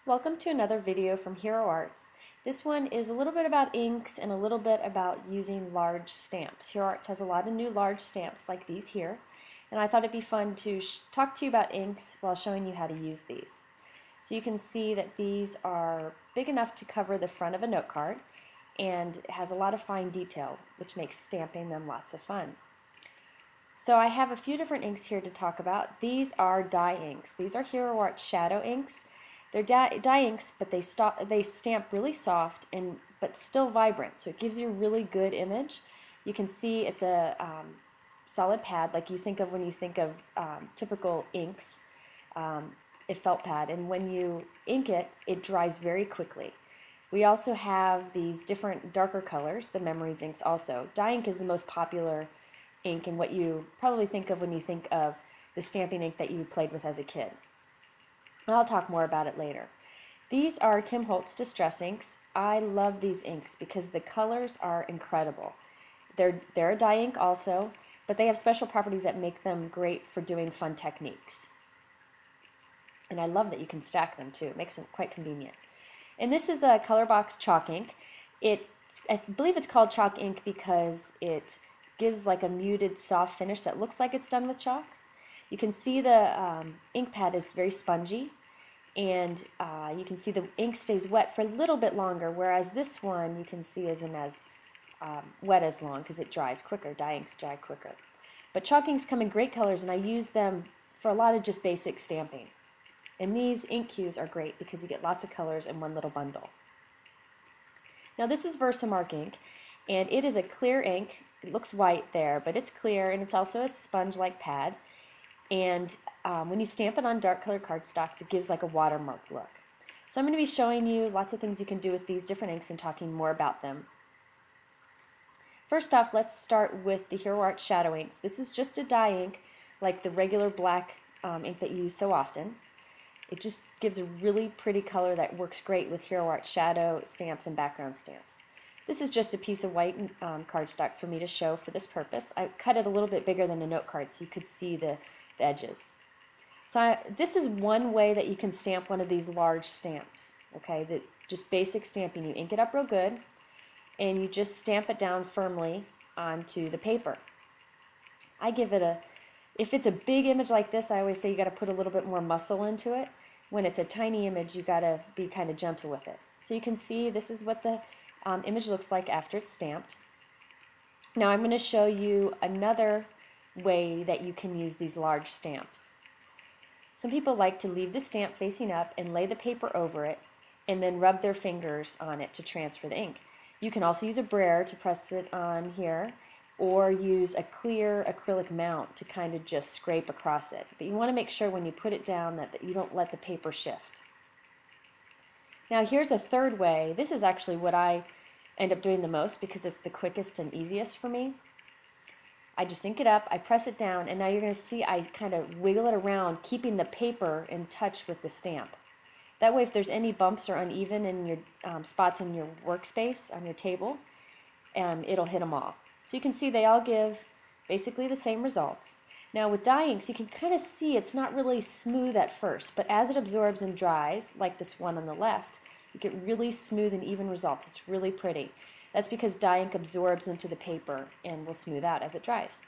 Welcome to another video from Hero Arts. This one is a little bit about inks and a little bit about using large stamps. Hero Arts has a lot of new large stamps like these here, and I thought it'd be fun to talk to you about inks while showing you how to use these. So you can see that these are big enough to cover the front of a note card, and it has a lot of fine detail, which makes stamping them lots of fun. So I have a few different inks here to talk about. These are dye inks. These are Hero Arts shadow inks. They're dye inks, but they stamp really soft and but still vibrant, so it gives you a really good image. You can see it's a solid pad like you think of when you think of typical inks, a felt pad, and when you ink it, it dries very quickly. We also have these different darker colors, the Memories inks also. Dye ink is the most popular ink and what you probably think of when you think of the stamping ink that you played with as a kid. I'll talk more about it later. These are Tim Holtz Distress inks. I love these inks because the colors are incredible. They're a dye ink also, but they have special properties that make them great for doing fun techniques. And I love that you can stack them too. It makes them quite convenient. And this is a color box chalk ink. I believe it's called chalk ink because it gives like a muted soft finish that looks like it's done with chalks. You can see the ink pad is very spongy, and you can see the ink stays wet for a little bit longer, whereas this one you can see isn't as wet as long because it dries quicker. Dye inks dry quicker. But chalk inks come in great colors, and I use them for a lot of just basic stamping. And these ink cues are great because you get lots of colors in one little bundle. Now this is Versamark ink, and it is a clear ink. It looks white there, but it's clear, and it's also a sponge-like pad. And when you stamp it on dark colored cardstocks, it gives like a watermark look. So I'm going to be showing you lots of things you can do with these different inks and talking more about them. First off, let's start with the Hero Arts shadow inks. This is just a dye ink like the regular black ink that you use so often. It just gives a really pretty color that works great with Hero Arts shadow stamps and background stamps. This is just a piece of white cardstock for me to show for this purpose. I cut it a little bit bigger than a note card so you could see the edges. So this is one way that you can stamp one of these large stamps. Okay, that just basic stamping. You ink it up real good, and you just stamp it down firmly onto the paper. I give it if it's a big image like this, I always say you got to put a little bit more muscle into it. When it's a tiny image, you got to be kind of gentle with it. So you can see this is what the image looks like after it's stamped. Now I'm going to show you another way that you can use these large stamps. Some people like to leave the stamp facing up and lay the paper over it and then rub their fingers on it to transfer the ink. You can also use a brayer to press it on here, or use a clear acrylic mount to kind of just scrape across it. But you want to make sure when you put it down that you don't let the paper shift. Now here's a third way. This is actually what I end up doing the most because it's the quickest and easiest for me. I just ink it up, I press it down, and now you're going to see I kind of wiggle it around, keeping the paper in touch with the stamp. That way if there's any bumps or uneven in your spots in your workspace, on your table, it'll hit them all. So you can see they all give basically the same results. Now with dye inks, you can kind of see it's not really smooth at first, but as it absorbs and dries, like this one on the left, you get really smooth and even results. It's really pretty. That's because dye ink absorbs into the paper and will smooth out as it dries.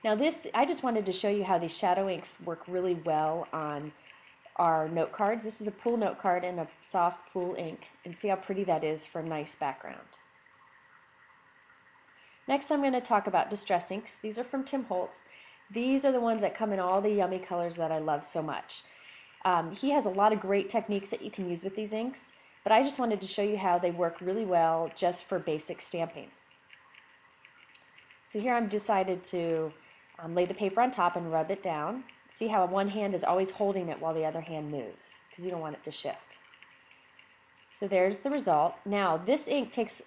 Now I just wanted to show you how these shadow inks work really well on our note cards. This is a pool note card and a soft pool ink, and see how pretty that is for a nice background. Next I'm going to talk about distress inks. These are from Tim Holtz. These are the ones that come in all the yummy colors that I love so much. He has a lot of great techniques that you can use with these inks, but I just wanted to show you how they work really well just for basic stamping. So here I've decided to lay the paper on top and rub it down. See how one hand is always holding it while the other hand moves, because you don't want it to shift. So there's the result. Now this ink takes,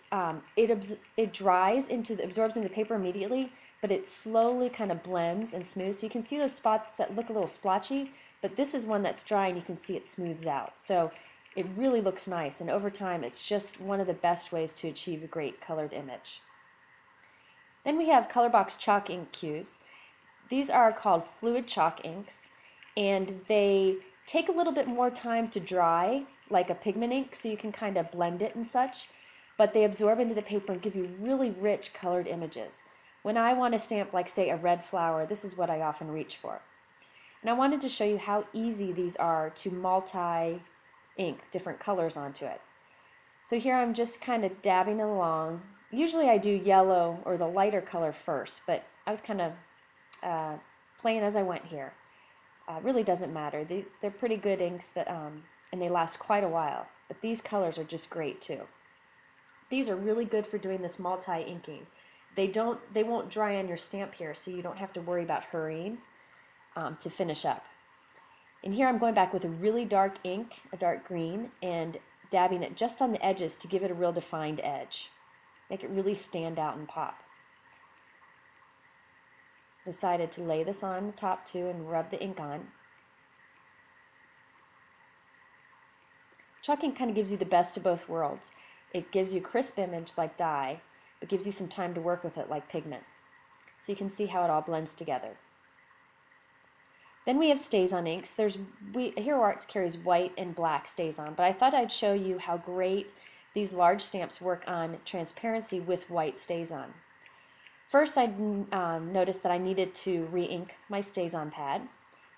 it dries absorbs into the paper immediately, but it slowly kind of blends and smooths. So you can see those spots that look a little splotchy, but this is one that's dry and you can see it smooths out. So it really looks nice, and over time it's just one of the best ways to achieve a great colored image. Then we have color box chalk ink cues. These are called fluid chalk inks, and they take a little bit more time to dry, like a pigment ink, so you can kind of blend it and such, but they absorb into the paper and give you really rich colored images. When I want to stamp, like say a red flower, this is what I often reach for. And I wanted to show you how easy these are to multi-ink different colors onto it. So here I'm just kind of dabbing it along. Usually I do yellow or the lighter color first, but I was kind of playing as I went here. Really doesn't matter. They're pretty good inks that, and they last quite a while. But these colors are just great too. These are really good for doing this multi-inking. They won't dry on your stamp here, so you don't have to worry about hurrying to finish up. And here I'm going back with a really dark ink, a dark green, and dabbing it just on the edges to give it a real defined edge. Make it really stand out and pop. Decided to lay this on the top too and rub the ink on. Chalk ink kind of gives you the best of both worlds. It gives you a crisp image like dye, but gives you some time to work with it like pigment. So you can see how it all blends together. Then we have staz-on inks. Hero Arts carries white and black staz-on, but I thought I'd show you how great these large stamps work on transparency with white staz-on. First, I noticed that I needed to re-ink my staz-on pad.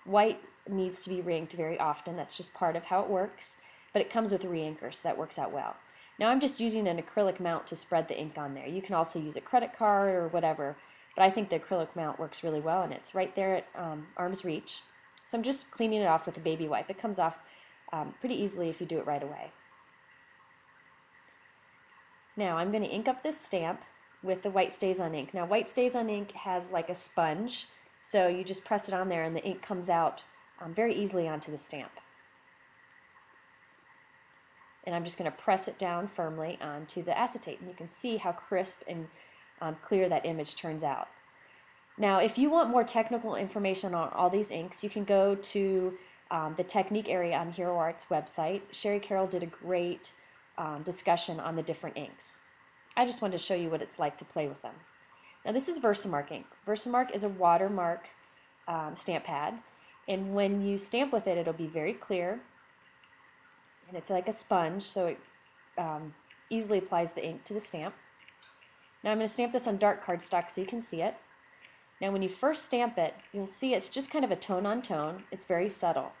White needs to be re-inked very often. That's just part of how it works, but it comes with a re-inker, so that works out well. Now I'm just using an acrylic mount to spread the ink on there. You can also use a credit card or whatever, but I think the acrylic mount works really well, and it's right there at arm's reach. So I'm just cleaning it off with a baby wipe. It comes off pretty easily if you do it right away. Now I'm going to ink up this stamp with the white staz-on ink. Now white staz-on ink has like a sponge, so you just press it on there and the ink comes out very easily onto the stamp. And I'm just going to press it down firmly onto the acetate, and you can see how crisp and clear that image turns out. Now if you want more technical information on all these inks, you can go to the technique area on Hero Arts website. Sherry Carroll did a great discussion on the different inks. I just wanted to show you what it's like to play with them. Now this is Versamark ink. Versamark is a watermark stamp pad, and when you stamp with it, it'll be very clear, and it's like a sponge, so it easily applies the ink to the stamp. Now I'm going to stamp this on dark cardstock so you can see it. Now when you first stamp it, you'll see it's just kind of a tone on tone. It's very subtle.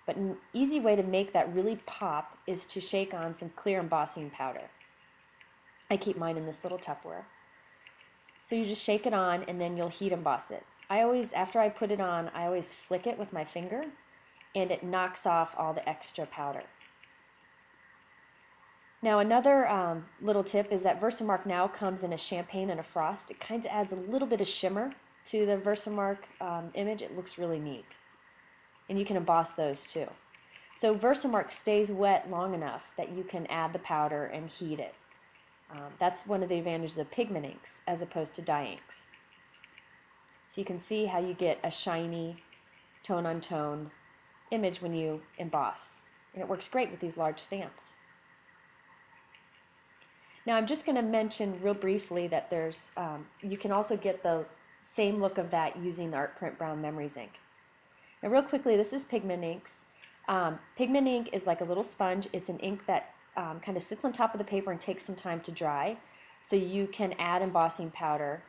But an easy way to make that really pop is to shake on some clear embossing powder. I keep mine in this little Tupperware. So you just shake it on and then you'll heat emboss it. After I put it on, I always flick it with my finger, and it knocks off all the extra powder. Now another little tip is that Versamark now comes in a champagne and a frost. It kind of adds a little bit of shimmer to the Versamark image. It looks really neat. And you can emboss those too. So Versamark stays wet long enough that you can add the powder and heat it. That's one of the advantages of pigment inks as opposed to dye inks. So you can see how you get a shiny tone-on-tone image when you emboss. And it works great with these large stamps. Now I'm just going to mention real briefly that you can also get the same look of that using the Art Print Brown Memories ink. Now real quickly, this is pigment inks. Pigment ink is like a little sponge. It's an ink that kind of sits on top of the paper and takes some time to dry. So you can add embossing powder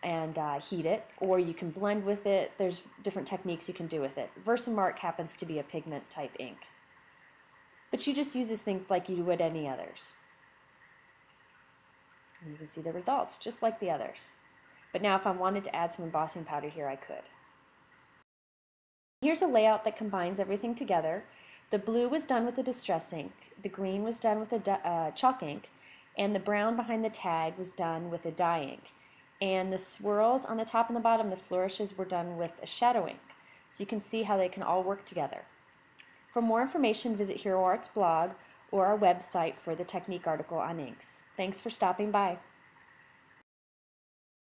and heat it, or you can blend with it. There's different techniques you can do with it. Versamark happens to be a pigment type ink. But you just use this thing like you would any others. And you can see the results, just like the others. But now if I wanted to add some embossing powder here, I could. Here's a layout that combines everything together. The blue was done with the distress ink, the green was done with a chalk ink, and the brown behind the tag was done with a dye ink. And the swirls on the top and the bottom, the flourishes, were done with a shadow ink. So you can see how they can all work together. For more information, visit Hero Arts blog or our website for the technique article on inks. Thanks for stopping by.